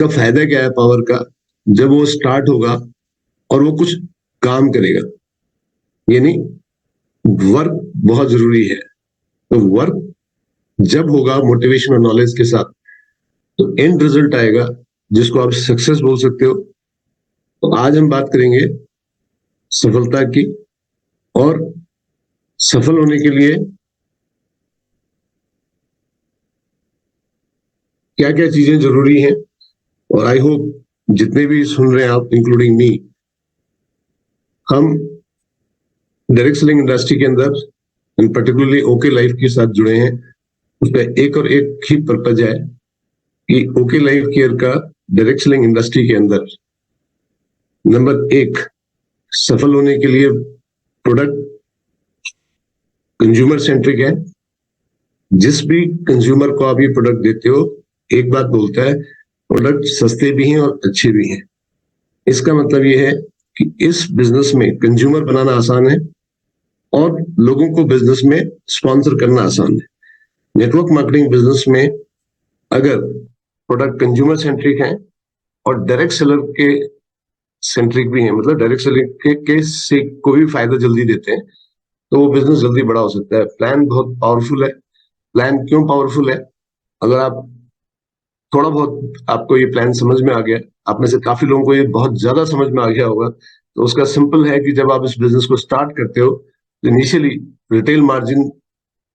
का फायदा क्या है पावर का, जब वो स्टार्ट होगा और वो कुछ काम करेगा, यानी वर्क बहुत जरूरी है। तो वर्क जब होगा मोटिवेशन और नॉलेज के साथ, तो एंड रिजल्ट आएगा जिसको आप सक्सेस बोल सकते हो। तो आज हम बात करेंगे सफलता की, और सफल होने के लिए क्या क्या चीजें जरूरी हैं। और आई होप जितने भी सुन रहे हैं आप, इंक्लूडिंग मी, हम डायरेक्ट सेलिंग इंडस्ट्री के अंदर एंड पर्टिकुलरली ओके लाइफ के साथ जुड़े हैं। उसका एक और एक ही पर्पज है कि ओके लाइफ केयर का डायरेक्ट सेलिंग इंडस्ट्री के अंदर नंबर एक, सफल होने के लिए प्रोडक्ट कंज्यूमर सेंट्रिक है। जिस भी कंज्यूमर को आप ये प्रोडक्ट देते हो, एक बात बोलता है, प्रोडक्ट सस्ते भी हैं और अच्छे भी हैं। इसका मतलब ये है कि इस बिजनेस में कंज्यूमर बनाना आसान है और लोगों को बिजनेस में स्पॉन्सर करना आसान है। नेटवर्क मार्केटिंग बिजनेस में अगर प्रोडक्ट कंज्यूमर सेंट्रिक है और डायरेक्ट सेलर के सेंट्रिक भी है, मतलब डायरेक्ट सेलर के से कोई भी फायदा जल्दी देते हैं, तो वो बिजनेस जल्दी बड़ा हो सकता है। प्लान बहुत पावरफुल है। प्लान क्यों पावरफुल है? अगर आप थोड़ा बहुत आपको ये प्लान समझ में आ गया, आप में से काफी लोगों को ये बहुत ज्यादा समझ में आ गया होगा, तो उसका सिंपल है कि जब आप इस बिजनेस को स्टार्ट करते हो, तो इनिशियली रिटेल मार्जिन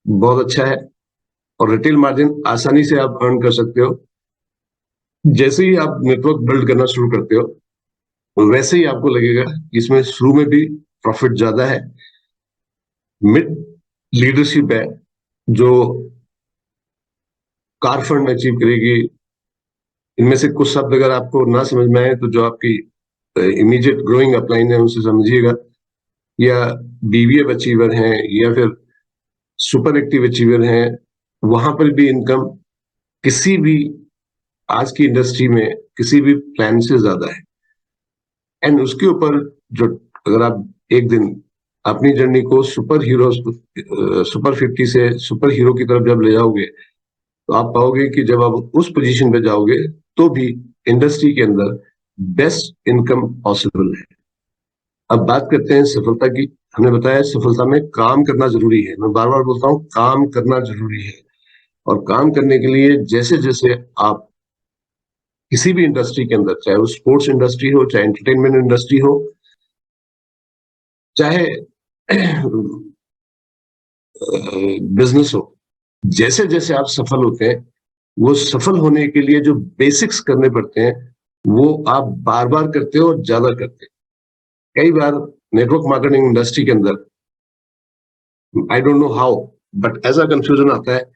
बहुत अच्छा है और रिटेल मार्जिन आसानी से आप अर्न कर सकते हो। जैसे ही आप नेटवर्क बिल्ड करना शुरू करते हो, वैसे ही आपको लगेगा कि इसमें शुरू में भी प्रॉफिट ज्यादा है। मिड लीडरशिप है जो कार फंड अचीव करेगी। इनमें से कुछ शब्द अगर आपको ना समझ में आए, तो जो आपकी इमीडिएट ग्रोइंग अपलाइन है उनसे समझिएगा, या बीवीएफ अचीवर हैं या फिर सुपर एक्टिव अचीवर हैं, वहां पर भी इनकम किसी भी आज की इंडस्ट्री में किसी भी प्लान से ज्यादा है। एंड उसके ऊपर जो, अगर आप एक दिन अपनी जर्नी को सुपर हीरो, सुपर 50 से सुपर हीरो की तरफ जब ले जाओगे, तो आप पाओगे कि जब आप उस पोजीशन पे जाओगे, तो भी इंडस्ट्री के अंदर बेस्ट इनकम पॉसिबल है। अब बात करते हैं सफलता की। हमने बताया सफलता में काम करना जरूरी है। मैं बार बार बोलता हूँ, काम करना जरूरी है। और काम करने के लिए जैसे जैसे आप किसी भी इंडस्ट्री के अंदर, चाहे वो स्पोर्ट्स इंडस्ट्री हो, चाहे एंटरटेनमेंट इंडस्ट्री हो, चाहे बिजनेस हो, जैसे जैसे आप सफल होते हैं, वो सफल होने के लिए जो बेसिक्स करने पड़ते हैं, वो आप बार बार करते हो और ज्यादा करते हैं। कई बार नेटवर्क मार्केटिंग इंडस्ट्री के अंदर, I don't know how, but ऐसा कंफ्यूजन आता है,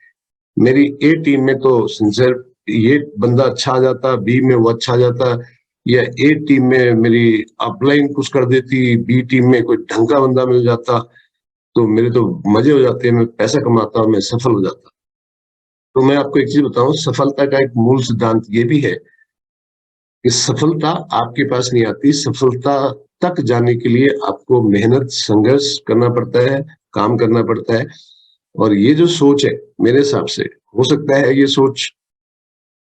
मेरी ए टीम में तो सिंसियर ये बंदा अच्छा आ जाता, बी में वो अच्छा आ जाता, या ए टीम में मेरी अपलाइन कुछ कर देती, बी टीम में कोई ढंग का बंदा मिल जाता, तो मेरे तो मजे हो जाते हैं, मैं पैसा कमाता, मैं सफल हो जाता। तो मैं आपको एक चीज बताऊं, सफलता का एक मूल सिद्धांत ये भी है कि सफलता आपके पास नहीं आती, सफलता तक जाने के लिए आपको मेहनत, संघर्ष करना पड़ता है, काम करना पड़ता है। और ये जो सोच है, मेरे हिसाब से, हो सकता है ये सोच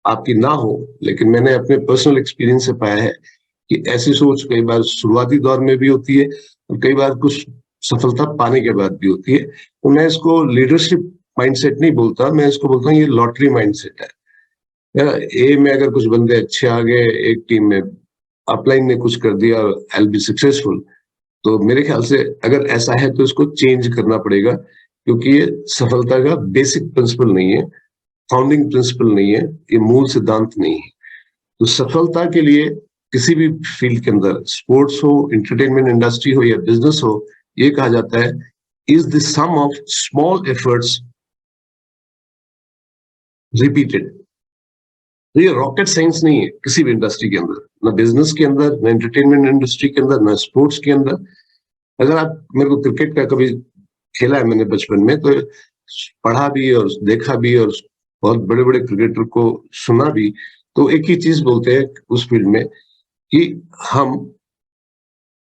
आपकी ना हो, लेकिन मैंने अपने पर्सनल एक्सपीरियंस से पाया है कि ऐसी सोच कई बार शुरुआती दौर में भी होती है और कई बार कुछ सफलता पाने के बाद भी होती है। तो मैं इसको लीडरशिप माइंडसेट नहीं बोलता, मैं इसको बोलता हूँ ये लॉटरी माइंडसेट है। या ए में अगर कुछ बंदे अच्छे आ गए, एक टीम में अपलाइन ने कुछ कर दिया, आई विल बी सक्सेसफुल, तो मेरे ख्याल से अगर ऐसा है तो इसको चेंज करना पड़ेगा, क्योंकि ये सफलता का बेसिक प्रिंसिपल नहीं है, फाउंडिंग प्रिंसिपल नहीं है, ये मूल सिद्धांत नहीं है। तो सफलता के लिए किसी भी फील्ड के अंदर, स्पोर्ट्स हो, एंटरटेनमेंट इंडस्ट्री हो या बिजनेस हो, ये कहा जाता है is the sum of small efforts repeated. तो ये रॉकेट साइंस नहीं है किसी भी इंडस्ट्री के अंदर, ना बिजनेस के अंदर, ना एंटरटेनमेंट इंडस्ट्री के अंदर, ना स्पोर्ट्स के अंदर। अगर आप, मेरे को क्रिकेट का कभी खेला है मैंने बचपन में, तो पढ़ा भी और देखा भी और बहुत बड़े बड़े क्रिकेटर को सुना भी, तो एक ही चीज बोलते हैं उस फील्ड में कि हम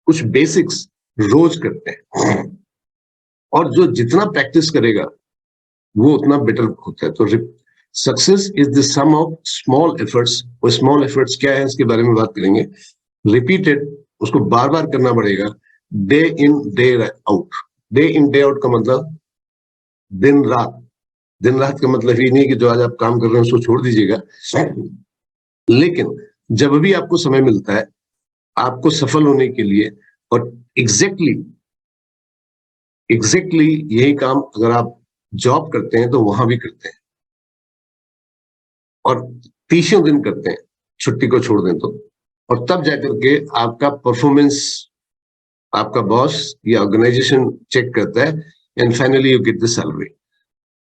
कुछ बेसिक्स रोज करते हैं, और जो जितना प्रैक्टिस करेगा वो उतना बेटर होता है। तो success is the sum of small efforts. और स्मॉल एफर्ट्स क्या है इसके बारे में बात करेंगे। रिपीटेड, उसको बार बार करना पड़ेगा, day in day out. Day in day out का मतलब दिन रात। दिन रात का मतलब ये नहीं कि जो आज आप काम कर रहे हैं उसको छोड़ दीजिएगा, लेकिन जब भी आपको समय मिलता है आपको सफल होने के लिए, और एग्जैक्टली यही काम अगर आप जॉब करते हैं तो वहां भी करते हैं, और 30 दिन करते हैं, छुट्टी को छोड़ दें तो, और तब जाकर के आपका परफॉर्मेंस आपका बॉस या ऑर्गेनाइजेशन चेक करता है, and finally you get the salary.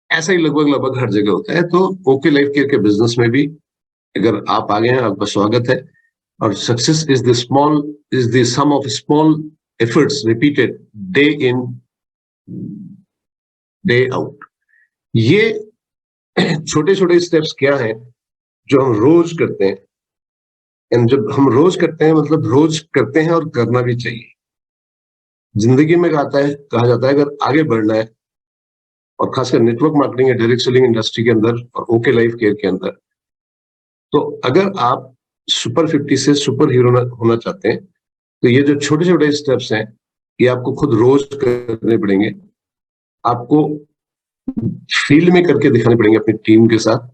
ऐसा ही लगभग हर जगह होता है। तो ओके लाइफ केयर के बिजनेस में भी अगर आप आगे हैं, आपका स्वागत है। और success is the sum of small efforts repeated day in day out. ये छोटे छोटे स्टेप्स क्या हैं जो हम रोज करते हैं, एंड जब हम रोज करते हैं मतलब रोज करते हैं और करना भी चाहिए। जिंदगी में कहा जाता है अगर आगे बढ़ना है, और खासकर नेटवर्क मार्केटिंग या डायरेक्ट सेलिंग इंडस्ट्री के अंदर और ओके लाइफ केयर के अंदर, तो अगर आप सुपर 50 से सुपर हीरो होना चाहते हैं तो ये जो छोटे छोटे स्टेप्स हैं ये आपको खुद रोज करने पड़ेंगे। आपको फील्ड में करके दिखाने पड़ेंगे अपनी टीम के साथ।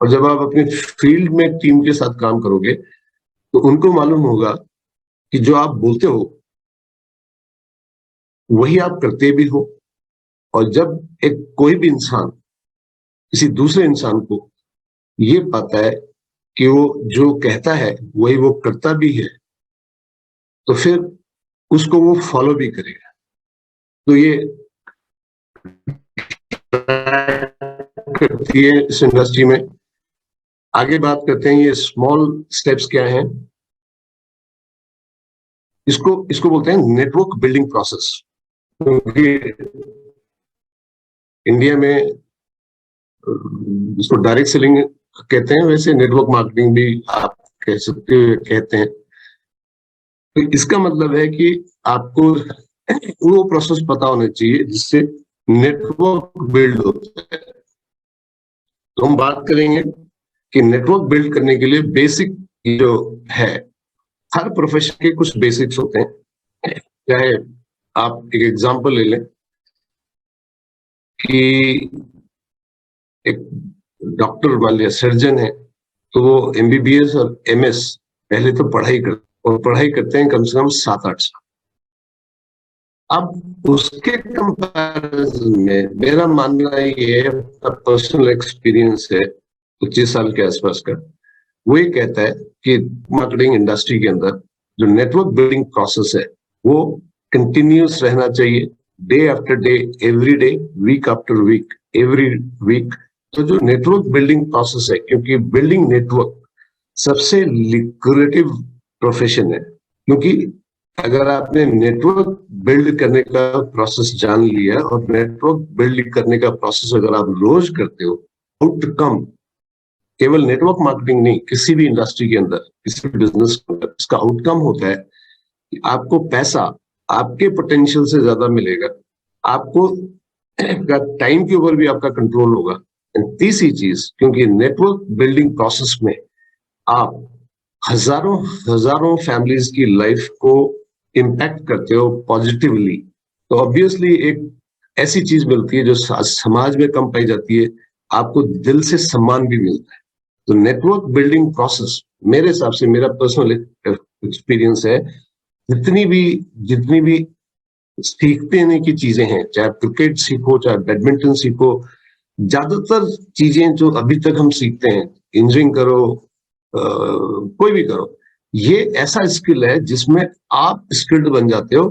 और जब आप अपनी फील्ड में टीम के साथ काम करोगे तो उनको मालूम होगा कि जो आप बोलते हो वही आप करते भी हो। और जब कोई भी इंसान किसी दूसरे इंसान को ये पाता है कि वो जो कहता है वही वो करता भी है, तो फिर उसको वो फॉलो भी करेगा। तो ये करती है इस इंडस्ट्री में। आगे बात करते हैं ये स्मॉल स्टेप्स क्या हैं। इसको बोलते हैं नेटवर्क बिल्डिंग प्रोसेस। क्योंकि इंडिया में इसको डायरेक्ट सेलिंग कहते हैं, वैसे नेटवर्क मार्केटिंग भी आप कह सकते हो, कहते हैं। तो इसका मतलब है कि आपको वो प्रोसेस पता होना चाहिए जिससे नेटवर्क बिल्ड होता है। तो हम बात करेंगे कि नेटवर्क बिल्ड करने के लिए बेसिक जो है, हर प्रोफेशन के कुछ बेसिक्स होते हैं। चाहे आप एक एग्जांपल ले लें कि एक डॉक्टर मान लिया, सर्जन है, तो वो एमबीबीएस और एमएस पहले तो पढ़ाई करते हैं कम से कम 7-8 साल। अब उसके कंपैरिजन में मेरा मानना ये है, पर्सनल एक्सपीरियंस है 25 साल के आसपास का, वो ये कहता है कि मार्केटिंग इंडस्ट्री के अंदर जो नेटवर्क बिल्डिंग प्रोसेस है वो कंटिन्यूस रहना चाहिए, day after day, every day, week after week, every week. तो जो नेटवर्क बिल्डिंग प्रोसेस है, क्योंकि बिल्डिंग नेटवर्क सबसे लिक्रेटिव प्रोफेशन है, क्योंकि अगर आपने नेटवर्क बिल्ड करने का प्रोसेस जान लिया और नेटवर्क बिल्ड करने का प्रोसेस अगर आप रोज करते हो, आउटकम केवल नेटवर्क मार्केटिंग नहीं, किसी भी इंडस्ट्री के अंदर, किसी भी बिजनेस के अंदर, इसका आउटकम होता है कि आपको पैसा आपके पोटेंशियल से ज्यादा मिलेगा, आपको टाइम के ऊपर भी आपका कंट्रोल होगा। तीसरी चीज, क्योंकि नेटवर्क बिल्डिंग प्रोसेस में आप हजारों हजारों फैमिलीज की लाइफ को इम्पैक्ट करते हो पॉजिटिवली, तो ऑब्वियसली एक ऐसी चीज मिलती है जो समाज में कम पाई जाती है, आपको दिल से सम्मान भी मिलता है। तो नेटवर्क बिल्डिंग प्रोसेस मेरे हिसाब से, मेरा पर्सनल एक्सपीरियंस है, जितनी भी सीखने की चीजें हैं, चाहे क्रिकेट सीखो, चाहे बैडमिंटन सीखो, ज्यादातर चीजें जो अभी तक हम सीखते हैं, इंजीनियरिंग करो, कोई भी करो, ये ऐसा स्किल है जिसमें आप स्किल्ड बन जाते हो।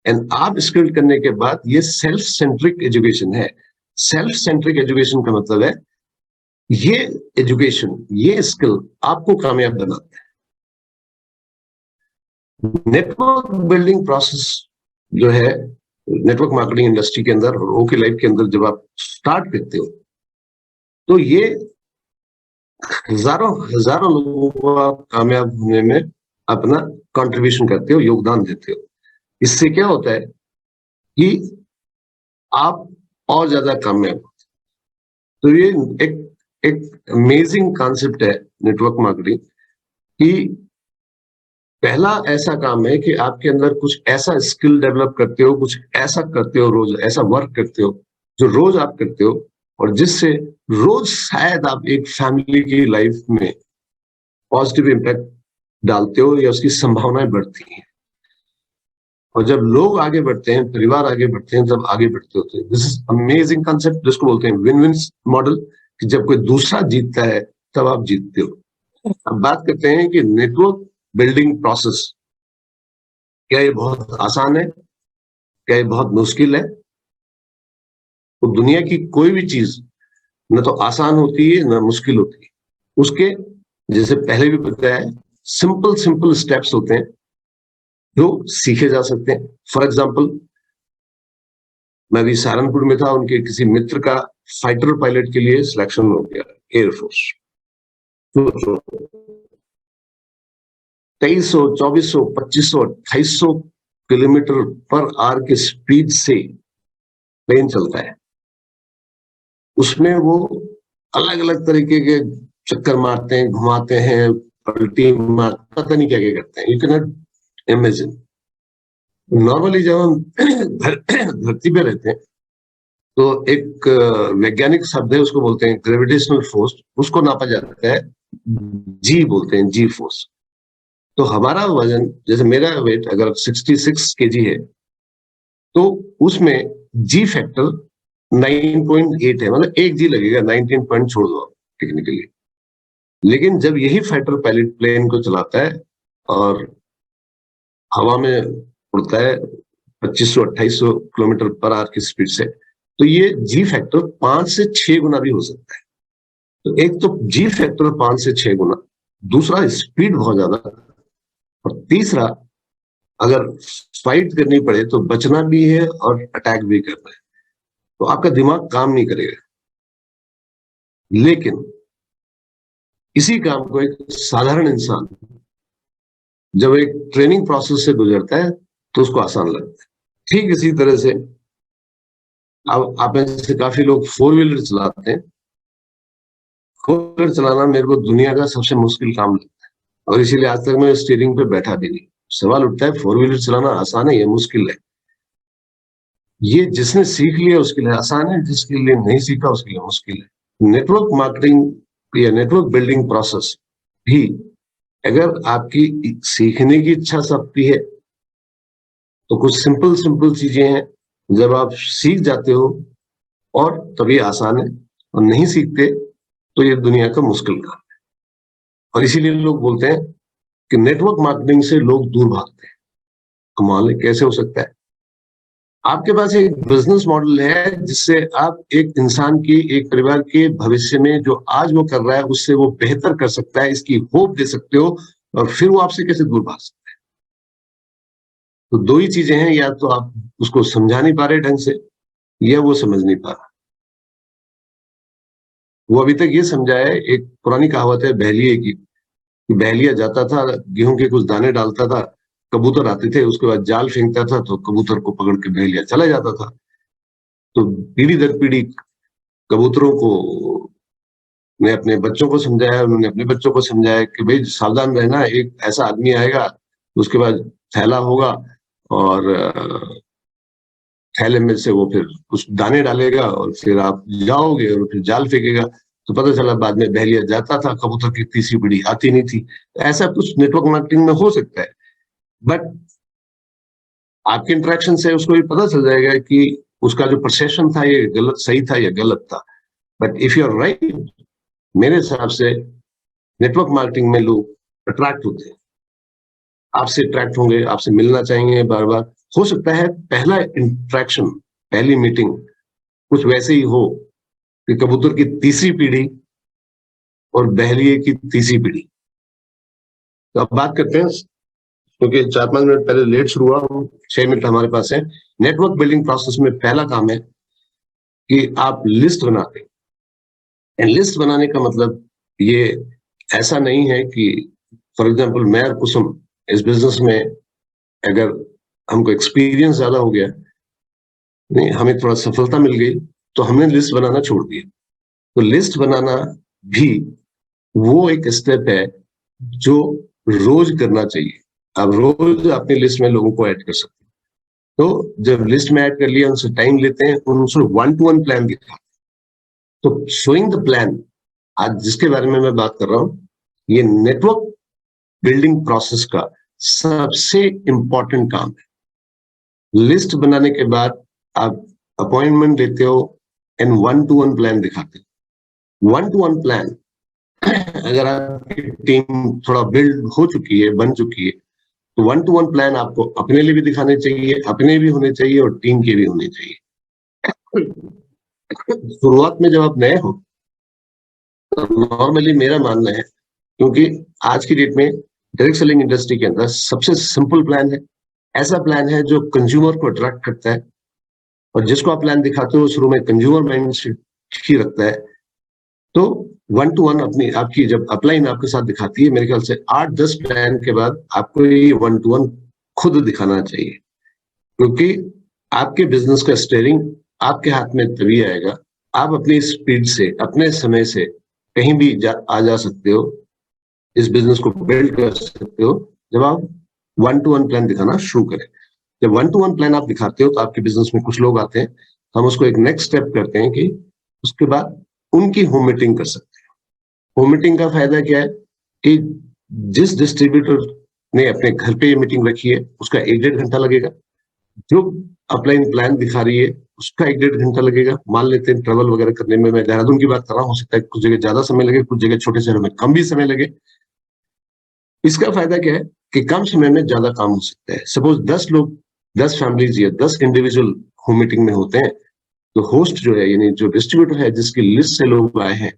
एंड आप स्किल्ड करने के बाद ये सेल्फ सेंट्रिक एजुकेशन है। सेल्फ सेंट्रिक एजुकेशन का मतलब है ये एजुकेशन, ये स्किल आपको कामयाब बनाता है। नेटवर्क बिल्डिंग प्रोसेस जो है नेटवर्क मार्केटिंग इंडस्ट्री के अंदर और ओके लाइफ के अंदर जब आप स्टार्ट करते हो, तो ये हजारों हजारों लोगों को आप कामयाब होने में अपना कंट्रीब्यूशन करते हो, योगदान देते हो। इससे क्या होता है कि आप और ज्यादा कामयाब होते हो। तो ये एक एक अमेजिंग कॉन्सेप्ट है नेटवर्क मार्केटिंग कि पहला ऐसा काम है कि आपके अंदर कुछ ऐसा स्किल डेवलप करते हो, कुछ ऐसा करते हो, रोज ऐसा वर्क करते हो जो रोज आप करते हो और जिससे रोज शायद आप एक फैमिली की लाइफ में पॉजिटिव इम्पैक्ट डालते हो या उसकी संभावनाएं बढ़ती हैं। और जब लोग आगे बढ़ते हैं, परिवार आगे बढ़ते हैं, तब आगे बढ़ते होते हैं। दिस इज अमेजिंग कंसेप्ट जिसको बोलते हैं विन विन मॉडल, कि जब कोई दूसरा जीतता है तब आप जीतते हो। अब बात करते हैं कि नेटवर्क बिल्डिंग प्रोसेस, क्या ये बहुत आसान है, क्या ये बहुत मुश्किल है? तो दुनिया की कोई भी चीज न तो आसान होती है न मुश्किल होती है। उसके जैसे पहले भी बताया है, सिंपल सिंपल स्टेप्स होते हैं जो सीखे जा सकते हैं। फॉर एग्जाम्पल, मैं अभी सहारनपुर में था, उनके किसी मित्र का फाइटर पायलट के लिए सिलेक्शन हो गया एयरफोर्स। तो 2300, 2400, 2500, 2800 किलोमीटर पर आवर की स्पीड से प्लेन चलता है। उसमें वो अलग अलग तरीके के चक्कर मारते हैं, घुमाते हैं, पलटी मार, पता नहीं क्या क्या करते हैं। You can not imagine. Normally जब हम धरती पे रहते हैं तो एक वैज्ञानिक शब्द है, उसको बोलते हैं ग्रेविटेशनल फोर्स। उसको नापा जाता है जी, बोलते हैं जी फोर्स। तो हमारा वजन, जैसे मेरा वेट अगर 66 केजी है तो उसमें जी फैक्टर 9.8 है, मतलब एक जी लगेगा, 19 पॉइंट छोड़ दो टेक्निकली। लेकिन जब यही फाइटर पायलट प्लेन को चलाता है और हवा में उड़ता है 2500-2800 किलोमीटर पर आवर की स्पीड से, तो ये जी फैक्टर 5 से 6 गुना भी हो सकता है। तो एक तो जी फैक्टर 5 से 6 गुना, दूसरा स्पीड बहुत ज्यादा, और तीसरा अगर फाइट करनी पड़े तो बचना भी है और अटैक भी करना है। तो आपका दिमाग काम नहीं करेगा। लेकिन इसी काम को एक साधारण इंसान जब एक ट्रेनिंग प्रोसेस से गुजरता है तो उसको आसान लगता है। ठीक इसी तरह से अब आप में से काफी लोग 4 व्हीलर चलाते हैं। 4 व्हीलर चलाना मेरे को दुनिया का सबसे मुश्किल काम लगता है, और इसीलिए आज तक मैं स्टीयरिंग पे बैठा भी नहीं। सवाल उठता है 4 व्हीलर चलाना आसान है या मुश्किल है? ये जिसने सीख लिया उसके लिए आसान है, जिसके लिए नहीं सीखा उसके लिए मुश्किल है। नेटवर्क मार्केटिंग या नेटवर्क बिल्डिंग प्रोसेस भी, अगर आपकी सीखने की इच्छा शक्ति है तो कुछ सिंपल सिंपल चीजें हैं, जब आप सीख जाते हो और तभी आसान है, और नहीं सीखते तो ये दुनिया का मुश्किल काम है। और इसीलिए लोग बोलते हैं कि नेटवर्क मार्केटिंग से लोग दूर भागते हैं। कमाल है, कैसे हो सकता है? आपके पास एक बिजनेस मॉडल है जिससे आप एक इंसान की, एक परिवार के भविष्य में जो आज वो कर रहा है उससे वो बेहतर कर सकता है, इसकी होप दे सकते हो, और फिर वो आपसे कैसे दूर भाग सकता है? तो दो ही चीजें हैं, या तो आप उसको समझा नहीं पा रहे ढंग से, या वो समझ नहीं पा रहा। वो अभी तक ये समझा है, एक पुरानी कहावत है बहलिये की, कि बहलिया जाता था, गेहूं के कुछ दाने डालता था, कबूतर आते थे, उसके बाद जाल फेंकता था तो कबूतर को पकड़ के बहलिया चला जाता था। तो पीढ़ी दर पीढ़ी कबूतरों को ने अपने बच्चों को समझाया, उन्होंने अपने बच्चों को समझाया कि भाई सावधान रहना, एक ऐसा आदमी आएगा, उसके बाद थैला होगा और थैले में से वो फिर कुछ दाने डालेगा और फिर आप जाओगे और फिर जाल फेंकेगा। तो पता चला बाद में बहलिया जाता था, कबूतर की तीसरी पीढ़ी आती नहीं थी। ऐसा कुछ नेटवर्क मार्केटिंग में हो सकता है, बट आपके इंटरेक्शन से उसको ये पता चल जाएगा कि उसका जो परसेप्शन था ये गलत, सही था या गलत था। But if you are right, मेरे हिसाब से नेटवर्क मार्केटिंग में लोग अट्रैक्ट होते हैं, आपसे अट्रैक्ट होंगे, आपसे मिलना चाहेंगे बार बार। हो सकता है पहला इंट्रैक्शन, पहली मीटिंग कुछ वैसे ही हो कि कबूतर की तीसरी पीढ़ी और बहलिए की तीसरी पीढ़ी। तो अब बात करते हैं, क्योंकि 4-5 मिनट पहले लेट शुरू हुआ, 6 मिनट हमारे पास है। नेटवर्क बिल्डिंग प्रोसेस में पहला काम है कि आप लिस्ट बनाते हैं। लिस्ट बनाने का मतलब ये ऐसा नहीं है कि, फॉर एग्जाम्पल मैं और कुसुम इस बिजनेस में अगर हमको एक्सपीरियंस ज्यादा हो गया, नहीं हमें थोड़ा सफलता मिल गई, तो हमने लिस्ट बनाना छोड़ दिया। तो लिस्ट बनाना भी वो एक स्टेप है जो रोज करना चाहिए। आप रोज अपनी लिस्ट में लोगों को ऐड कर सकते हैं। तो जब लिस्ट में ऐड कर लिया, उनसे टाइम लेते हैं, उनसे 1-to-1 प्लान दिखाते हैं। तो शोइंग द प्लान, आज जिसके बारे में मैं बात कर रहा हूं, ये नेटवर्क बिल्डिंग प्रोसेस का सबसे इंपॉर्टेंट काम है। लिस्ट बनाने के बाद आप अपॉइंटमेंट लेते हो एंड 1-to-1 प्लान दिखाते हो। 1-to-1 प्लान अगर आपकी टीम थोड़ा बिल्ड हो चुकी है, बन चुकी है, तो 1-to-1 प्लान आपको अपने लिए भी दिखाने चाहिए, अपने भी होने चाहिए और टीम के भी होने चाहिए। शुरुआत में जब आप नए हो, तो नॉर्मली मेरा मानना है, क्योंकि आज की डेट में डायरेक्ट सेलिंग इंडस्ट्री के अंदर सबसे सिंपल प्लान है, ऐसा प्लान है जो कंज्यूमर को अट्रैक्ट करता है, और जिसको आप प्लान दिखाते हो शुरू में कंज्यूमर माइंड ही रखता है। तो 1-to-1 अपनी आपकी जब अपलाइन आपके साथ दिखाती है, मेरे ख्याल से 8-10 प्लान के बाद आपको ये 1-to-1 खुद दिखाना चाहिए, क्योंकि आपके बिजनेस का स्टीयरिंग आपके हाथ में तभी आएगा, आप अपनी स्पीड से, अपने समय से कहीं भी आ जा सकते हो, इस बिजनेस को बिल्ड कर सकते हो, जब आप 1-to-1 प्लान दिखाना शुरू करें। जब 1-to-1 प्लान आप दिखाते हो तो आपके बिजनेस में कुछ लोग आते हैं, हम उसको एक नेक्स्ट स्टेप करते हैं कि उसके बाद उनकी होम मीटिंग कर सकते हैं। होम मीटिंग का फायदा क्या है कि जिस डिस्ट्रीब्यूटर ने अपने घर पे ये मीटिंग रखी है, उसका 1-1.5 घंटा लगेगा। जो अपलाइन प्लान दिखा रही है, उसका 1-1.5 घंटा लगेगा। मान लेते हैं ट्रेवल वगैरह करने में, मैं देहरादून की बात कर रहा हूं, हो सकता है कुछ जगह ज्यादा समय लगे, कुछ जगह छोटे शहरों में कम भी समय लगे। इसका फायदा क्या है कि कम समय में ज्यादा काम हो सकता है। सपोज 10 लोग, 10 फैमिलीज या 10 इंडिविजुअल होम मीटिंग में होते हैं, तो होस्ट जो है, यानी जो डिस्ट्रीब्यूटर है, जिसकी लिस्ट से लोग आए हैं,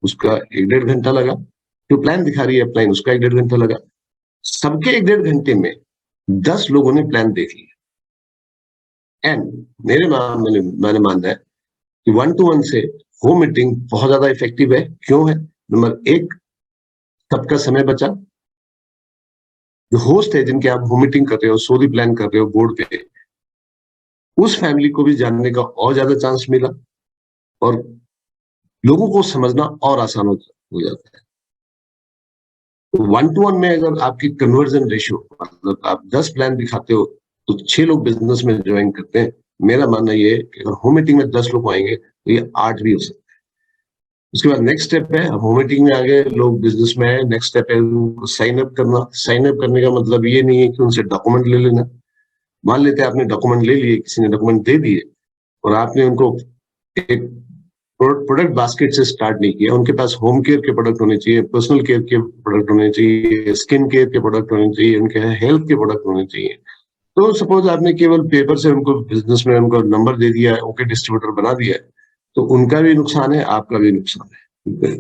उसका 1-1.5 घंटा लगा। जो प्लान दिखा रही है अपलाइन, उसका 1-1.5 घंटा लगा। सबके 1-1.5 घंटे में 10 लोगों ने प्लान देख लिया। एंड मैंने मानना है कि 1-to-1 से होम मीटिंग बहुत ज्यादा इफेक्टिव है। क्यों है? नंबर एक, सबका समय बचा। जो होस्ट है, जिनके आप होम मीटिंग कर रहे हो, सोरी प्लान कर रहे हो बोर्ड पे, उस फैमिली को भी जानने का और ज्यादा चांस मिला, और लोगों को समझना और आसान हो जाता है। तो 1-to-1 में अगर आपकी कन्वर्जन रेशियो, मतलब आप 10 प्लान दिखाते हो तो 6 लोग बिजनेस में ज्वाइन करते हैं, मेरा मानना ये है कि अगर होम मीटिंग में 10 लोग आएंगे तो ये 8 भी हो सकते हैं। उसके बाद नेक्स्ट स्टेप है, होम मीटिंग में आगे लोग बिजनेस में है, नेक्स्ट स्टेप है साइन अप करना। साइन अप करने का मतलब ये नहीं है कि उनसे डॉक्यूमेंट ले लेना। मान लेते हैं आपने डॉक्यूमेंट ले लिए, किसी ने डॉक्यूमेंट दे दिए, और आपने उनको एक प्रोडक्ट बास्केट से स्टार्ट नहीं किया। उनके पास होम केयर के प्रोडक्ट होने चाहिए, पर्सनल केयर के प्रोडक्ट होने चाहिए, स्किन केयर के प्रोडक्ट होने चाहिए, उनके हेल्थ के प्रोडक्ट होने चाहिए। तो सपोज आपने केवल पेपर से उनको बिजनेस में उनको नंबर दे दिया है, ओके डिस्ट्रीब्यूटर बना दिया है, तो उनका भी नुकसान है, आपका भी नुकसान है।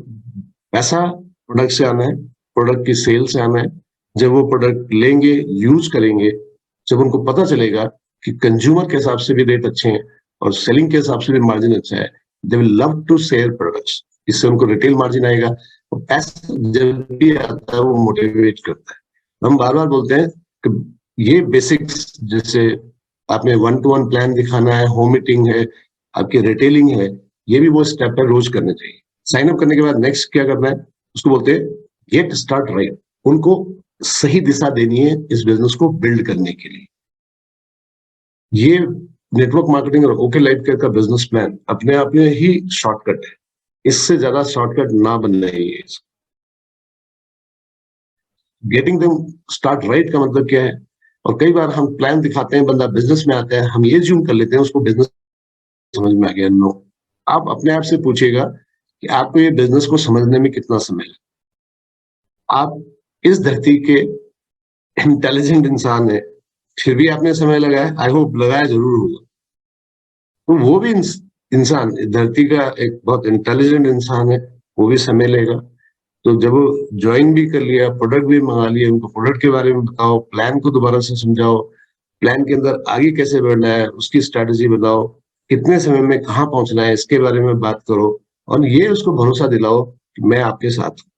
पैसा प्रोडक्ट से आना है, प्रोडक्ट की सेल से आना है। जब वो प्रोडक्ट लेंगे, यूज करेंगे, जब उनको पता चलेगा कि कंज्यूमर के हिसाब से भी रेट अच्छे हैं और सेलिंग के हिसाब से भी मार्जिन अच्छा है, they will love to share products. इससे उनको रिटेल मार्जिन आएगा, और पैसा जब भी आता है वो मोटिवेट करता है। हम बार बार बोलते हैं कि ये बेसिक्स, जैसे आपने 1-to-1 प्लान दिखाना है, होम मीटिंग है, आपकी रिटेलिंग है, ये भी वो स्टेप है, रोज करने चाहिए। साइन अप करने के बाद नेक्स्ट क्या करना है, उसको बोलते हैं गेट स्टार्ट राइट। उनको सही दिशा देनी है इस बिजनेस को बिल्ड करने के लिए। ये नेटवर्क मार्केटिंग और ओके लाइफ केयर का बिजनेस प्लान अपने आप में ही शॉर्टकट है, इससे ज्यादा शॉर्टकट ना बनना ही है। गेटिंग देम स्टार्ट राइट का मतलब क्या है? और कई बार हम प्लान दिखाते हैं, बंदा बिजनेस में आता है, हम ये ज्यूम कर लेते हैं उसको बिजनेस समझ में आ गया। नो, आप अपने आप से पूछिएगा कि आपको ये बिजनेस को समझने में कितना समय लगा। आप इस धरती के इंटेलिजेंट इंसान है, फिर भी आपने समय लगाया, आई होप लगाया जरूर होगा। तो वो भी इंसान धरती का एक बहुत इंटेलिजेंट इंसान है, वो भी समय लेगा। तो जब वो ज्वाइन भी कर लिया, प्रोडक्ट भी मंगा लिया, उनको प्रोडक्ट के बारे में बताओ, प्लान को दोबारा से समझाओ, प्लान के अंदर आगे कैसे बढ़ना है उसकी स्ट्रेटेजी बताओ, कितने समय में कहाँ पहुंचना है इसके बारे में बात करो, और ये उसको भरोसा दिलाओ कि मैं आपके साथ हूँ।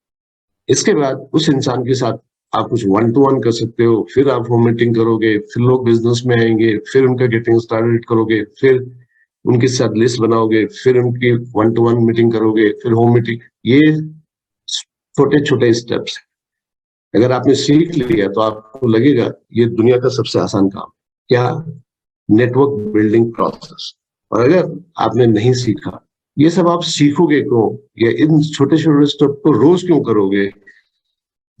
इसके बाद उस इंसान के साथ आप कुछ 1-to-1 कर सकते हो, फिर आप होम मीटिंग करोगे, फिर लोग बिजनेस में आएंगे, फिर उनका गेटिंग स्टार्टेड करोगे, फिर उनके साथ लिस्ट बनाओगे, फिर उनकी 1 to 1 मीटिंग करोगे, फिर होम मीटिंग। ये छोटे छोटे स्टेप्स हैं। अगर आपने सीख लिया तो आपको लगेगा ये दुनिया का सबसे आसान काम। क्या? Network building process. और अगर आपने नहीं सीखा, ये सब आप सीखोगे क्यों, या इन छोटे छोटे स्टेप को रोज क्यों करोगे,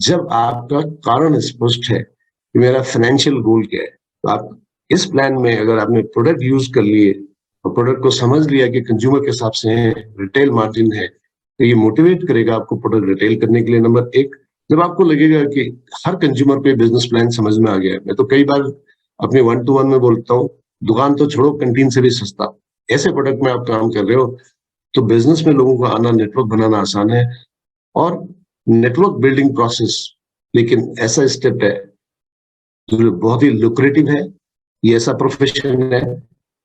जब आपका कारण स्पष्ट है कि मेरा फाइनेंशियल गोल क्या है। तो आप इस प्लान में अगर आपने प्रोडक्ट यूज कर लिए और प्रोडक्ट को समझ लिया कि कंज्यूमर के हिसाब से है, रिटेल मार्जिन है, तो ये मोटिवेट करेगा आपको प्रोडक्ट रिटेल करने के लिए। नंबर एक, जब आपको लगेगा कि हर कंज्यूमर को बिजनेस प्लान समझ में आ गया है। मैं तो कई बार अपने 1 to 1 में बोलता हूँ, दुकान तो छोड़ो, कैंटीन से भी सस्ता। ऐसे प्रोडक्ट में आप काम कर रहे हो तो बिजनेस में लोगों को आना, नेटवर्क बनाना आसान है। और नेटवर्क बिल्डिंग प्रोसेस लेकिन ऐसा स्टेप है जो बहुत ही लुक्रेटिव है। ये ऐसा प्रोफेशन है,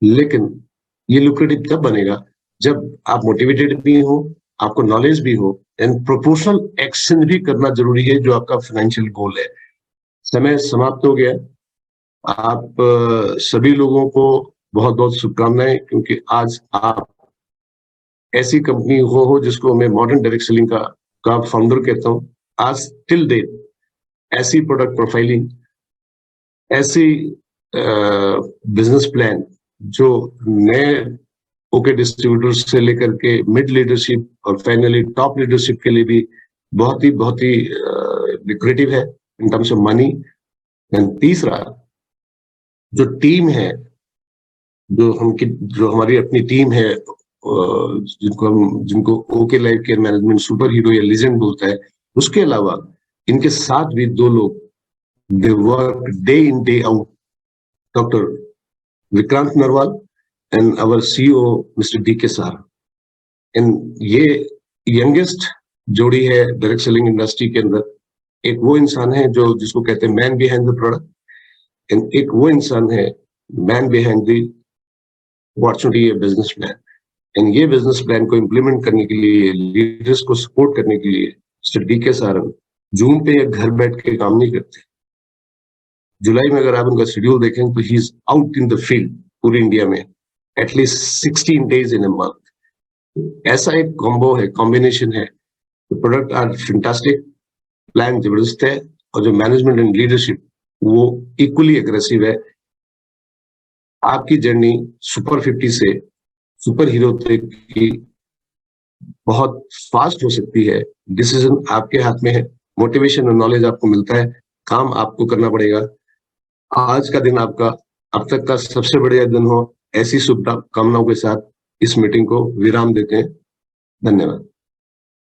लेकिन ये लुक्रेटिव तब बनेगा जब आप मोटिवेटेड भी हो, आपको नॉलेज भी हो, एंड प्रोपोर्शनल एक्शन भी करना जरूरी है जो आपका फाइनेंशियल गोल है। समय समाप्त हो गया। आप सभी लोगों को बहुत बहुत शुभकामनाएं, क्योंकि आज आप ऐसी कंपनी हो जिसको मैं मॉडर्न डायरेक्ट सेलिंग का फाउंडर कहता हूं। आज टिल डेट ऐसी प्रोडक्ट प्रोफाइलिंग, ऐसी बिजनेस प्लान जो नए ओके डिस्ट्रीब्यूटर्स से लेकर के मिड लीडरशिप और फाइनली टॉप लीडरशिप के लिए भी बहुत ही लिक्रेटिव है in terms of money. And तीसरा, जो टीम है, जो हमारी अपनी टीम है, जिनको okay life care management superhero या लीजेंड बोलता है, उसके अलावा इनके साथ भी 2 लोग, they work day in day out, doctor Vikrant Narwal and our CEO mister D K sir. And ये यंगेस्ट जोड़ी है डायरेक्ट सेलिंग इंडस्ट्री के अंदर। एक वो इंसान है जो जिसको कहते हैं man behind the product, and एक वो इंसान है man behind the opportunity business plan. And ये बिजनेस प्लान को इम्प्लीमेंट करने के लिए, लीडर्स को सपोर्ट करने के लिए मिस्टर डी के सारंग जूम पे या घर बैठ के काम नहीं करते। जुलाई में अगर आप उनका शेड्यूल देखें तो he is out in the field पूरी इंडिया में at least 16 days in a month. ऐसा एक कॉम्बो है, कॉम्बिनेशन है। प्रोडक्ट आर फैंटास्टिक, प्लान जबरदस्त है, और जो मैनेजमेंट एंड लीडरशिप वो इक्वली एग्रेसिव है। आपकी जर्नी सुपर 50 से सुपर हीरो तक की बहुत फास्ट हो सकती है। डिसीजन आपके हाथ में है, मोटिवेशन और नॉलेज आपको मिलता है, काम आपको करना पड़ेगा। आज का दिन आपका अब तक का सबसे बढ़िया दिन हो, ऐसी शुभकामनाओं के साथ इस मीटिंग को विराम देते हैं। धन्यवाद।